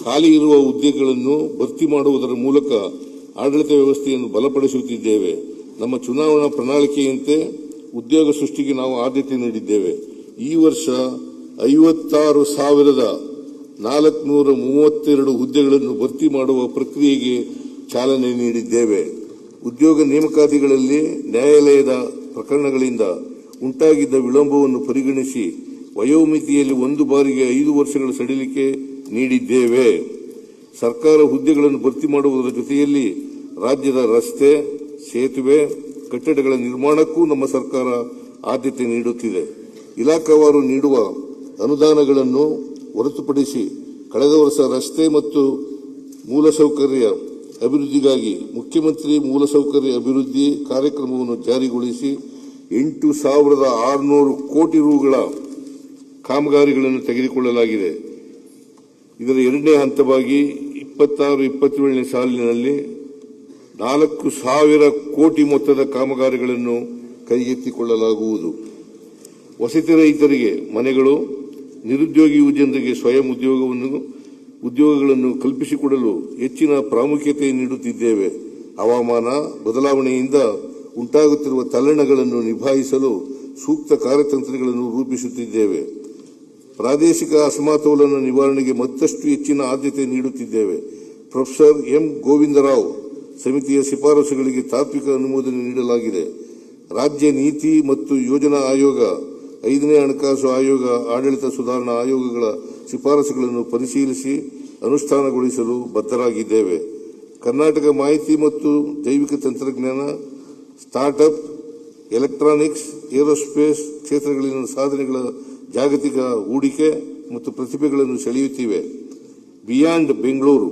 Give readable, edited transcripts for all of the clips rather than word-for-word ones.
ಖಾಲಿ ಇರುವ ಹುದ್ದೆಗಳನ್ನು ಭರ್ತಿ ಮಾಡುವುದರ ಮೂಲಕ ಆಡಳಿತ ವ್ಯವಸ್ಥೆಯನ್ನು ಬಲಪಡಿಸುತ್ತಿದ್ದೇವೆ. ನಮ್ಮ ಚುನಾವಣಾ ಪ್ರಣಾಳಿಕೆಯಂತೆ ಉದ್ಯೋಗ ಸೃಷ್ಟಿಗೆ ನಾವು ಆದ್ಯತೆ ನೀಡಿದ್ದೇವೆ. ಈ ವರ್ಷ 56,432 ಹುದ್ದೆಗಳನ್ನು ಭರ್ತಿ ಮಾಡುವ ಪ್ರಕ್ರಿಯೆಗೆ ಚಾಲನೆ ನೀಡಿದ್ದೇವೆ. ಉದ್ಯೋಗ ನೇಮಕಾತಿಗಳಲ್ಲಿ ನ್ಯಾಯಾಲಯದ ಪ್ರಕರಣಗಳಿಂದ ಉಂಟಾಗಿದ್ದ ವಿಳಂಬವನ್ನು ಪರಿಗಣಿಸಿ ವಯೋಮಿತಿಯಲ್ಲಿ 1 ಬಾರಿಗೆ 5 ವರ್ಷಗಳ ಸಡಿಲಿಕೆ ನೀಡಿದ್ದೇವೆ. ಸರ್ಕಾರ ಹುದ್ದೆಗಳನ್ನು ಭರ್ತಿ ಮಾಡುವುದರ ಜೊತೆಯಲ್ಲಿ ರಾಜ್ಯದ ರಸ್ತೆ, ಸೇತುವೆ, ಕಟ್ಟಡಗಳ ನಿರ್ಮಾಣಕ್ಕೂ ನಮ್ಮ ಸರ್ಕಾರ ಆದ್ಯತೆ ನೀಡುತ್ತಿದೆ. ಇಲಾಖಾವಾರು ನೀಡುವ ಅನುದಾನಗಳನ್ನು ಹೊರತುಪಡಿಸಿ ಕಳೆದ ವರ್ಷ ರಸ್ತೆ ಮತ್ತು ಮೂಲಸೌಕರ್ಯ ಅಭಿವೃದ್ಧಿಗಾಗಿ ಮುಖ್ಯಮಂತ್ರಿ ಮೂಲಸೌಕರ್ಯ ಅಭಿವೃದ್ಧಿ ಕಾರ್ಯಕ್ರಮವನ್ನು ಜಾರಿಗೊಳಿಸಿ 8,600 ಕೋಟಿ ರೂಗಳ ಕಾಮಗಾರಿಗಳನ್ನು ತೆಗೆದುಕೊಳ್ಳಲಾಗಿದೆ. ಇದರ ಎರಡನೇ ಹಂತವಾಗಿ 26-27ನೇ ಸಾಲಿನಲ್ಲಿ 4,000 ಕೋಟಿ ಮೊತ್ತದ ಕಾಮಗಾರಿಗಳನ್ನು ಕೈಗೆತ್ತಿಕೊಳ್ಳಲಾಗುವುದು. ವಸತಿ ರಹಿತರಿಗೆ ಮನೆಗಳು, ನಿರುದ್ಯೋಗಿ ಯುವಜನರಿಗೆ ಸ್ವಯಂ ಉದ್ಯೋಗಗಳನ್ನು ಕಲ್ಪಿಸಿಕೊಡಲು ಹೆಚ್ಚಿನ ಪ್ರಾಮುಖ್ಯತೆ ನೀಡುತ್ತಿದ್ದೇವೆ. ಹವಾಮಾನ ಬದಲಾವಣೆಯಿಂದ ಉಂಟಾಗುತ್ತಿರುವ ತಲ್ಲಣಗಳನ್ನು ನಿಭಾಯಿಸಲು ಸೂಕ್ತ ಕಾರ್ಯತಂತ್ರಗಳನ್ನು ರೂಪಿಸುತ್ತಿದ್ದೇವೆ. ಪ್ರಾದೇಶಿಕ ಅಸಮತೋಲನ ನಿವಾರಣೆಗೆ ಮತ್ತಷ್ಟು ಹೆಚ್ಚಿನ ಆದ್ಯತೆ ನೀಡುತ್ತಿದ್ದೇವೆ. ಪ್ರೊಫೆಸರ್ ಎಂ ಗೋವಿಂದರಾವ್ ಸಮಿತಿಯ ಶಿಫಾರಸುಗಳಿಗೆ ತಾತ್ವಿಕ ಅನುಮೋದನೆ ನೀಡಲಾಗಿದೆ. ರಾಜ್ಯ ನೀತಿ ಮತ್ತು ಯೋಜನಾ ಆಯೋಗ, 5ನೇ ಹಣಕಾಸು ಆಯೋಗ, ಆಡಳಿತ ಸುಧಾರಣಾ ಆಯೋಗಗಳ ಶಿಫಾರಸುಗಳನ್ನು ಪರಿಶೀಲಿಸಿ ಅನುಷ್ಠಾನಗೊಳಿಸಲು ಬದ್ಧರಾಗಿದ್ದೇವೆ. ಕರ್ನಾಟಕ ಮಾಹಿತಿ ಮತ್ತು ಜೈವಿಕ ತಂತ್ರಜ್ಞಾನ, ಸ್ಟಾರ್ಟ್ಅಪ್, ಎಲೆಕ್ಟ್ರಾನಿಕ್ಸ್, ಏರೋಸ್ಪೇಸ್ ಕ್ಷೇತ್ರಗಳಲ್ಲಿನ ಸಾಧನೆಗಳ ಜಾಗತಿಕ ಹೂಡಿಕೆ ಮತ್ತು ಪ್ರತಿಭೆಗಳನ್ನು ಸೆಳೆಯುತ್ತಿವೆ. ಬಿಯಾಂಡ್ ಬೆಂಗಳೂರು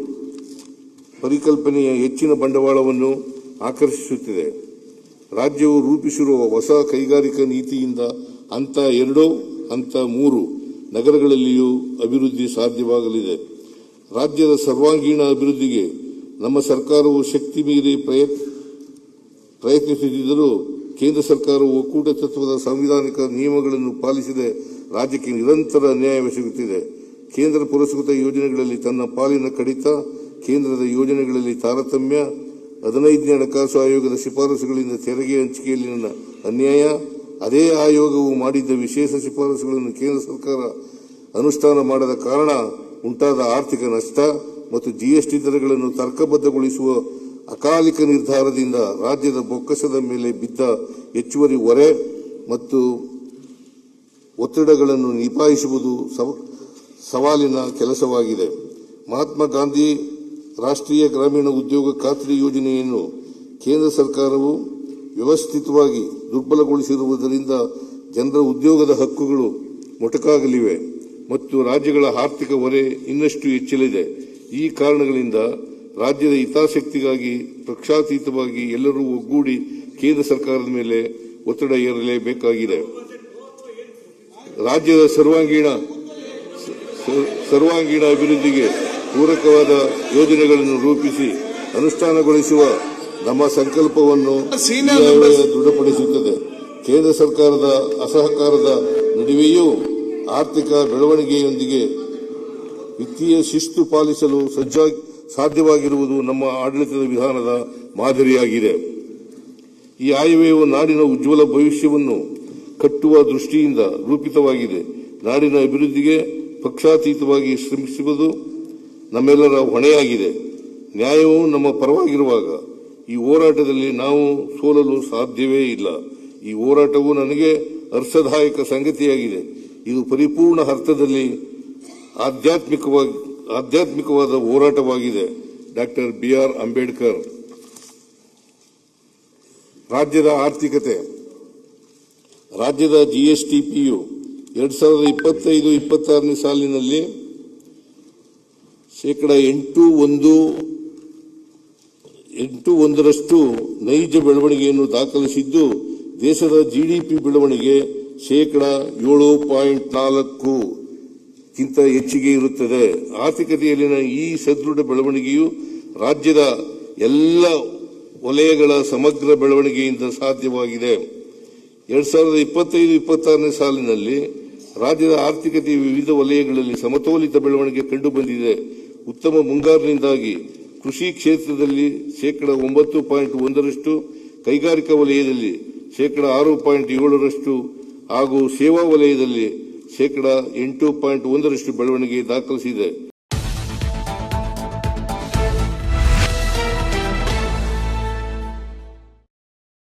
ಪರಿಕಲ್ಪನೆಯ ಹೆಚ್ಚಿನ ಬಂಡವಾಳವನ್ನು ಆಕರ್ಷಿಸುತ್ತಿದೆ. ರಾಜ್ಯವು ರೂಪಿಸಿರುವ ಹೊಸ ಕೈಗಾರಿಕಾ ನೀತಿಯಿಂದ ಹಂತ 2, ಹಂತ 3 ನಗರಗಳಲ್ಲಿಯೂ ಅಭಿವೃದ್ಧಿ ಸಾಧ್ಯವಾಗಲಿದೆ. ರಾಜ್ಯದ ಸರ್ವಾಂಗೀಣ ಅಭಿವೃದ್ಧಿಗೆ ನಮ್ಮ ಸರ್ಕಾರವು ಶಕ್ತಿ ಮೀರಿ ಪ್ರಯತ್ನಿಸುತ್ತಿದ್ದರೂ ಕೇಂದ್ರ ಸರ್ಕಾರವು ಒಕ್ಕೂಟ ತತ್ವದ ಸಾಂವಿಧಾನಿಕ ನಿಯಮಗಳನ್ನು ಪಾಲಿಸದೆ ರಾಜ್ಯಕ್ಕೆ ನಿರಂತರ ಅನ್ಯಾಯವೆಸಗುತ್ತಿದೆ. ಕೇಂದ್ರ ಪುರಸ್ಕೃತ ಯೋಜನೆಗಳಲ್ಲಿ ತನ್ನ ಪಾಲಿನ ಕಡಿತ, ಕೇಂದ್ರದ ಯೋಜನೆಗಳಲ್ಲಿ ತಾರತಮ್ಯ, 15ನೇ ಹಣಕಾಸು ಆಯೋಗದ ಶಿಫಾರಸುಗಳಿಂದ ತೆರಿಗೆ ಹಂಚಿಕೆಯಲ್ಲಿನ ಅನ್ಯಾಯ, ಅದೇ ಆಯೋಗವು ಮಾಡಿದ್ದ ವಿಶೇಷ ಶಿಫಾರಸುಗಳನ್ನು ಕೇಂದ್ರ ಸರ್ಕಾರ ಅನುಷ್ಠಾನ ಮಾಡದ ಕಾರಣ ಉಂಟಾದ ಆರ್ಥಿಕ ನಷ್ಟ ಮತ್ತು ಜಿಎಸ್ಟಿ ದರಗಳನ್ನು ತರ್ಕಬದ್ಧಗೊಳಿಸುವ ಅಕಾಲಿಕ ನಿರ್ಧಾರದಿಂದ ರಾಜ್ಯದ ಬೊಕ್ಕಸದ ಮೇಲೆ ಬಿದ್ದ ಹೆಚ್ಚುವರಿ ಹೊರೆ ಮತ್ತು ಒತ್ತಡಗಳನ್ನು ನಿಭಾಯಿಸುವುದು ಸವಾಲಿನ ಕೆಲಸವಾಗಿದೆ. ಮಹಾತ್ಮ ಗಾಂಧಿ ರಾಷ್ಟ್ರೀಯ ಗ್ರಾಮೀಣ ಉದ್ಯೋಗ ಖಾತ್ರಿ ಯೋಜನೆಯನ್ನು ಕೇಂದ್ರ ಸರ್ಕಾರವು ವ್ಯವಸ್ಥಿತವಾಗಿ ದುರ್ಬಲಗೊಳಿಸಿರುವುದರಿಂದ ಜನರ ಉದ್ಯೋಗದ ಹಕ್ಕುಗಳು ಮೊಟಕಾಗಲಿವೆ ಮತ್ತು ರಾಜ್ಯಗಳ ಆರ್ಥಿಕ ಹೊರೆ ಇನ್ನಷ್ಟು ಹೆಚ್ಚಲಿದೆ. ಈ ಕಾರಣಗಳಿಂದ ರಾಜ್ಯದ ಹಿತಾಸಕ್ತಿಗಾಗಿ ಪಕ್ಷಾತೀತವಾಗಿ ಎಲ್ಲರೂ ಒಗ್ಗೂಡಿ ಕೇಂದ್ರ ಸರ್ಕಾರದ ಮೇಲೆ ಒತ್ತಡ ಹೇರಲೇಬೇಕಾಗಿದೆ. ರಾಜ್ಯದ ಸರ್ವಾಂಗೀಣ ಅಭಿವೃದ್ಧಿಗೆ ಪೂರಕವಾದ ಯೋಜನೆಗಳನ್ನು ರೂಪಿಸಿ ಅನುಷ್ಠಾನಗೊಳಿಸುವ ನಮ್ಮ ಸಂಕಲ್ಪವನ್ನು ದೃಢಪಡಿಸುತ್ತದೆ. ಕೇಂದ್ರ ಸರ್ಕಾರದ ಅಸಹಕಾರದ ನಡುವೆಯೂ ಆರ್ಥಿಕ ಬೆಳವಣಿಗೆಯೊಂದಿಗೆ ವಿತ್ತೀಯ ಶಿಸ್ತು ಪಾಲಿಸಲು ಸಾಧ್ಯವಾಗಿರುವುದು ನಮ್ಮ ಆಡಳಿತದ ವಿಧಾನದ ಮಾದರಿಯಾಗಿದೆ. ಈ ಆಯವ್ಯಯವು ನಾಡಿನ ಉಜ್ವಲ ಭವಿಷ್ಯವನ್ನು ಕಟ್ಟುವ ದೃಷ್ಟಿಯಿಂದ ರೂಪಿತವಾಗಿದೆ. ನಾಡಿನ ಅಭಿವೃದ್ಧಿಗೆ ಪಕ್ಷಾತೀತವಾಗಿ ಶ್ರಮಿಸುವುದು ನಮ್ಮೆಲ್ಲರ ಹೊಣೆಯಾಗಿದೆ. ನ್ಯಾಯವು ನಮ್ಮ ಪರವಾಗಿರುವಾಗ ಈ ಹೋರಾಟದಲ್ಲಿ ನಾವು ಸೋಲಲು ಸಾಧ್ಯವೇ ಇಲ್ಲ. ಈ ಹೋರಾಟವು ನನಗೆ ಹರ್ಷದಾಯಕ ಸಂಗತಿಯಾಗಿದೆ. ಇದು ಪರಿಪೂರ್ಣ ಅರ್ಥದಲ್ಲಿ ಆಧ್ಯಾತ್ಮಿಕವಾದ ಹೋರಾಟವಾಗಿದೆ. Doctor B R. ಅಂಬೇಡ್ಕರ್. ರಾಜ್ಯದ ಆರ್ಥಿಕತೆ. ರಾಜ್ಯದ ಜಿಎಸ್ಟಿಪಿಯು 2025-26ನೇ ಸಾಲಿನಲ್ಲಿ %8.1% ನೈಜ ಬೆಳವಣಿಗೆಯನ್ನು ದಾಖಲಿಸಿದ್ದು, ದೇಶದ ಜಿಡಿಪಿ ಬೆಳವಣಿಗೆ %7.4 ಗಿಂತ ಹೆಚ್ಚಿಗೆ ಇರುತ್ತದೆ. ಆರ್ಥಿಕತೆಯಲ್ಲಿನ ಈ ಸದೃಢ ಬೆಳವಣಿಗೆಯು ರಾಜ್ಯದ ಎಲ್ಲ ವಲಯಗಳ ಸಮಗ್ರ ಬೆಳವಣಿಗೆಯಿಂದ ಸಾಧ್ಯವಾಗಿದೆ. 2025-26ನೇ ಸಾಲಿನಲ್ಲಿ ರಾಜ್ಯದ ಆರ್ಥಿಕತೆಯ ವಿವಿಧ ವಲಯಗಳಲ್ಲಿ ಸಮತೋಲಿತ ಬೆಳವಣಿಗೆ ಕಂಡುಬಂದಿದೆ. ಉತ್ತಮ ಮುಂಗಾರಿನಿಂದಾಗಿ ಕೃಷಿ ಕ್ಷೇತ್ರದಲ್ಲಿ ಶೇಕಡಾ 9.1%, ಕೈಗಾರಿಕಾ ವಲಯದಲ್ಲಿ ಶೇಕಡಾ 6.7% ಹಾಗೂ ಸೇವಾ ವಲಯದಲ್ಲಿ ಶೇಕಡಾ 8.1% ಬೆಳವಣಿಗೆ ದಾಖಲಿಸಿದೆ.